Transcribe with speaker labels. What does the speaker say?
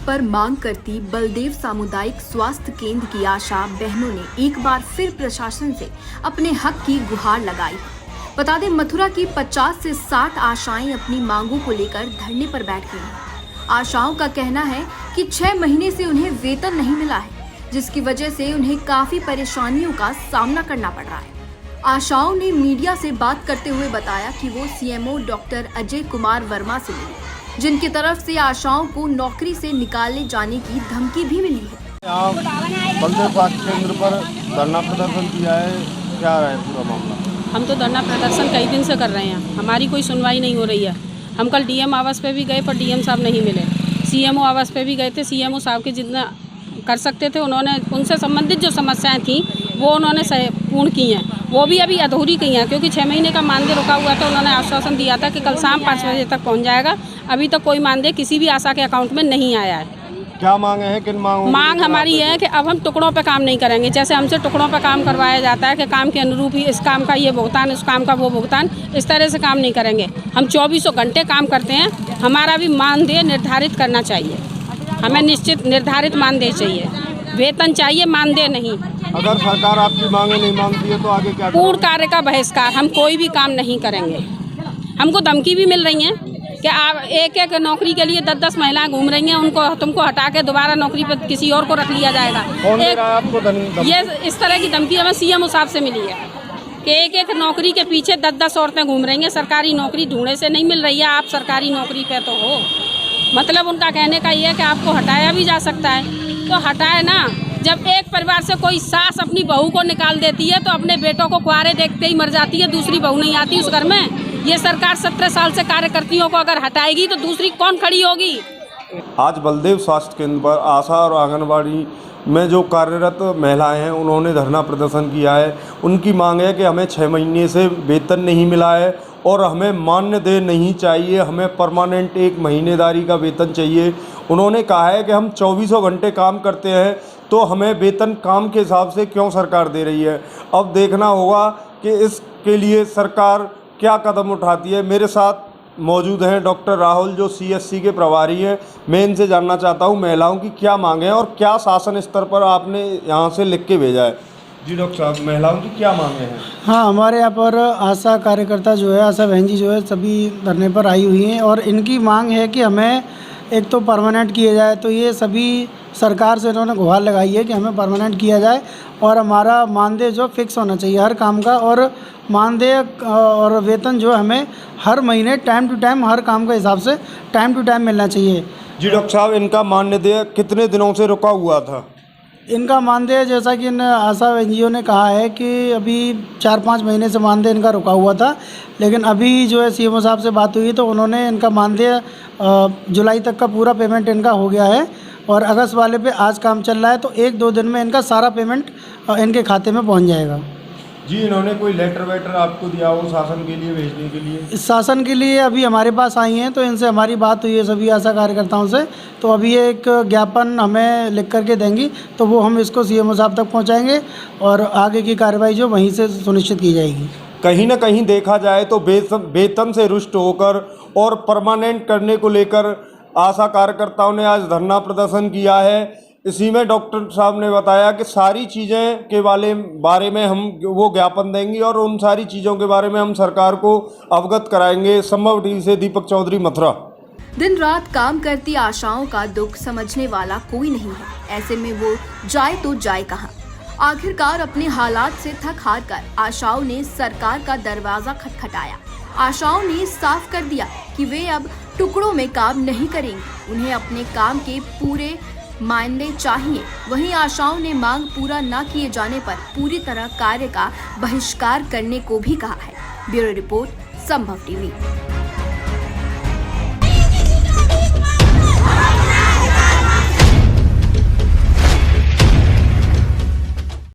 Speaker 1: पर मांग करती बलदेव सामुदायिक स्वास्थ्य केंद्र की आशा बहनों ने एक बार फिर प्रशासन से अपने हक की गुहार लगाई। बता दें, मथुरा की 50 से 60 आशाएं अपनी मांगों को लेकर धरने पर बैठ गई हैं। आशाओं का कहना है कि 6 महीने से उन्हें वेतन नहीं मिला है, जिसकी वजह से उन्हें काफी परेशानियों का सामना करना पड़ रहा है। आशाओं ने मीडिया से बात करते हुए बताया कि वो सीएमओ डॉक्टर अजय कुमार वर्मा से मिली, जिनकी तरफ से आशाओं को नौकरी से निकाले जाने की धमकी भी मिली है।
Speaker 2: यहाँ बलदेव स्वास्थ्य केंद्र पर धरना प्रदर्शन किया है, क्या रहा है पूरा मामला? हम
Speaker 3: तो धरना प्रदर्शन कई दिन से कर रहे हैं, हमारी कोई सुनवाई नहीं हो रही है। हम कल डीएम आवास पे भी गए पर डीएम साहब नहीं मिले। सीएमओ आवास पे भी गए थे, सीएमओ साहब के जितना कर सकते थे उन्होंने उनसे संबंधित जो समस्याएं थी वो उन्होंने पूर्ण की हैं, वो भी अभी अधूरी की हैं, क्योंकि 6 महीने का मानदेय रुका हुआ था। उन्होंने आश्वासन दिया था कि कल शाम 5 बजे तक पहुंच जाएगा। अभी तक कोई मानदेय किसी भी आशा के अकाउंट में नहीं आया है।
Speaker 2: क्या मांगे हैं, किन मांगों?
Speaker 3: मांग हमारी है कि अब हम टुकड़ों पे काम नहीं करेंगे। जैसे हमसे टुकड़ों पे काम करवाया जाता है कि काम के अनुरूप ही इस काम का ये भुगतान, इस काम का वो भुगतान, इस तरह से काम नहीं करेंगे। हम 24 घंटे काम करते हैं, हमारा भी मानदेय निर्धारित करना चाहिए। हमें निश्चित निर्धारित मानदेय चाहिए, वेतन चाहिए, मानदेय नहीं।
Speaker 2: अगर सरकार आपकी मांगे नहीं मानती है तो आगे क्या?
Speaker 3: पूर्ण कार्य का बहिष्कार, हम कोई भी काम नहीं करेंगे। हमको धमकी भी मिल रही है कि आप एक नौकरी के लिए 10-10 महिलाएं घूम रही हैं, उनको तुमको हटा के दोबारा नौकरी पर किसी और को रख लिया जाएगा।
Speaker 2: कौन दे रहा है आपको
Speaker 3: ये इस तरह की धमकी हमें सीएमओ साहब से मिली है कि एक नौकरी के पीछे 10-10 औरतें घूम रही हैं। सरकारी नौकरी ढूंढने से नहीं मिल रही है, आप सरकारी नौकरी पे तो हो। मतलब उनका कहने का ये है कि आपको हटाया भी जा सकता है, तो हटाए ना। जब एक परिवार से कोई सास अपनी बहू को निकाल देती है तो अपने बेटों को कुंवारे देखते ही मर जाती है, दूसरी बहू नहीं आती उस घर में। ये सरकार 17 साल से कार्यकर्तियों को अगर हटाएगी तो दूसरी कौन खड़ी होगी?
Speaker 2: आज बलदेव स्वास्थ्य केंद्र पर आशा और आंगनबाड़ी में जो कार्यरत महिलाएं हैं उन्होंने धरना प्रदर्शन किया है। उनकी मांग है कि हमें 6 महीने से वेतन नहीं मिला है और हमें मानदेय नहीं चाहिए, हमें परमानेंट 1 महीनेदारी का वेतन चाहिए। उन्होंने कहा है कि हम 24 घंटे काम करते हैं तो हमें वेतन काम के हिसाब से क्यों सरकार दे रही है। अब देखना होगा कि इसके लिए सरकार क्या कदम उठाती है। मेरे साथ मौजूद हैं डॉक्टर राहुल, जो सीएससी के प्रभारी हैं। मैं इनसे जानना चाहता हूं महिलाओं की क्या मांग है और क्या शासन स्तर पर आपने यहां से लिख के भेजा है। जी डॉक्टर साहब, महिलाओं की क्या मांगे हैं?
Speaker 4: हाँ, हमारे यहाँ पर आशा कार्यकर्ता जो है, आशा बहन जी जो है, सभी धरने पर आई हुई हैं और इनकी मांग है कि हमें एक तो परमानेंट किया जाए। तो ये सभी सरकार से इन्होंने गुहार लगाई है कि हमें परमानेंट किया जाए और हमारा मानदेय जो फिक्स होना चाहिए हर काम का, और मानदेय और वेतन जो हमें हर महीने टाइम टू टाइम हर काम के हिसाब से टाइम टू टाइम मिलना चाहिए।
Speaker 2: जी डॉक्टर साहब, इनका मानदेय कितने दिनों से रुका हुआ था?
Speaker 4: इनका मानदेय, जैसा कि इन आशा एनजीओ ने कहा है कि अभी 4-5 महीने से मानदेय इनका रुका हुआ था, लेकिन अभी जो है सीएमओ साहब से बात हुई तो उन्होंने इनका मानदेय जुलाई तक का पूरा पेमेंट इनका हो गया है और अगस्त वाले पे आज काम चल रहा है, तो 1-2 दिन में इनका सारा पेमेंट इनके खाते में पहुंच जाएगा।
Speaker 2: जी, इन्होंने कोई लेटर वेटर आपको दिया हो शासन के लिए भेजने के लिए?
Speaker 4: शासन के लिए अभी हमारे पास आई हैं, तो इनसे हमारी बात हुई है सभी आशा कार्यकर्ताओं से, तो अभी एक ज्ञापन हमें लिख करके देंगी तो वो हम इसको सीएमओ साहब तक पहुंचाएंगे और आगे की कार्रवाई जो वहीं से सुनिश्चित की जाएगी।
Speaker 2: कहीं ना कहीं देखा जाए तो वेतन से रुष्ट होकर और परमानेंट करने को लेकर आशा कार्यकर्ताओं ने आज धरना प्रदर्शन किया है। इसी में डॉक्टर साहब ने बताया कि सारी चीज़ें के बारे में हम वो ज्ञापन देंगे और उन सारी चीज़ों के बारे में हम सरकार को अवगत कराएंगे। संभव टीवी से दीपक चौधरी, मथुरा।
Speaker 1: दिन रात काम करती आशाओं का दुख समझने वाला कोई नहीं है। ऐसे में वो जाए तो जाए कहाँ? आखिरकार अपने हालात से थक हार कर आशाओं ने सरकार का दरवाजा खटखटाया। आशाओं ने साफ कर दिया कि वे अब टुकड़ों में काम नहीं करेंगे, उन्हें अपने काम के पूरे मानदेय चाहिए। वहीं आशाओं ने मांग पूरा न किए जाने पर पूरी तरह कार्य का बहिष्कार करने को भी कहा है। ब्यूरो रिपोर्ट, संभव टीवी।